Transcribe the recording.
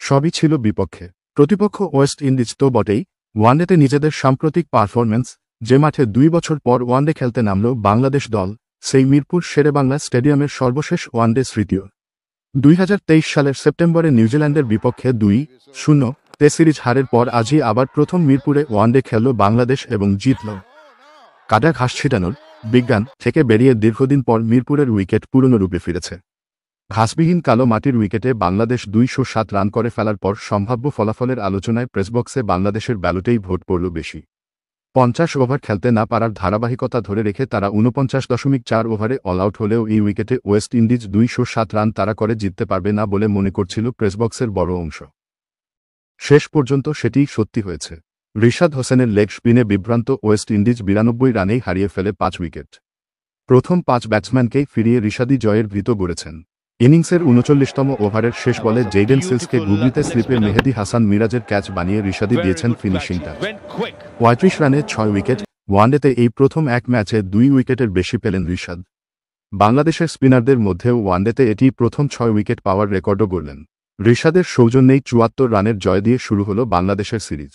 সবই ছিল বিপক্ষে। প্রতিপক্ষ ওয়েস্ট ইন্ডিজ তো বটেই, ওয়ানডেতে নিজেদের সাম্প্রতিক পারফরম্যান্স, যে মাঠে 2 বছর পর ওয়ানডে খেলতে নামল বাংলাদেশ দল, সেই মিরপুর শেরেবাংলা স্টেডিয়ামের সর্বশেষ ওয়ানডে স্মৃতিও। 2023 সালের সেপ্টেম্বরে নিউজিল্যান্ডের বিপক্ষে 2-0 সিরিজ হারের পর আজই আবার প্রথম মিরপুরে ওয়ানডে খেলল বাংলাদেশ এবং জিতল। কাদা ঘাস ছিটানোর বিজ্ঞান থেকে বেরিয়ে দীর্ঘদিন পর মিরপুরের উইকেট পুরনোরূপে ফিরেছে। ঘাসবিহীন কালো মাটির উইকেটে বাংলাদেশ 207 রান করে ফেলার পর সম্ভাব্য ফলাফলের আলোচনায় প্রেসবক্সে বাংলাদেশের ব্যালটেই ভোট পড়ল বেশি। 50 ওভার খেলতে না পারার ধারাবাহিকতা ধরে রেখে তারা 49.4 ওভারে অল আউট হলেও এই উইকেটে ওয়েস্ট ইন্ডিজ 207 রান তাড়া করে জিততে পারবে না বলে মনে করছিল প্রেসবক্সের বড় অংশ। শেষ পর্যন্ত সেটিই সত্যি হয়েছে। রিশাদ হোসেনের লেগ স্পিনে বিভ্রান্ত ওয়েস্ট ইন্ডিজ 92 রানেই হারিয়ে ফেলে 5 উইকেট। প্রথম 5 ব্যাটসম্যানকেই ফিরিয়ে রিশাদই জয়ের ভিত গড়েছেন। ইনিংসের 39তম ওভারের শেষ বলে জেইডেন সিলসকে গুগলিতে স্লিপে মেহেদী হাসান মিরাজের ক্যাচ বানিয়ে রিশাদই দিয়েছেন ফিনিশিং টাচ। 35 রানে 6 উইকেট। ওয়ানডেতে এই প্রথম এক ম্যাচে 2 উইকেটের বেশি পেলেন রিশাদ। বাংলাদেশের স্পিনারদের মধ্যেও ওয়ানডেতে এটি প্রথম 6 উইকেট পাওয়ার রেকর্ডও গড়লেন। রিশাদের সৌজন্যেই 74 রানের জয় দিয়ে শুরু হল বাংলাদেশের সিরিজ।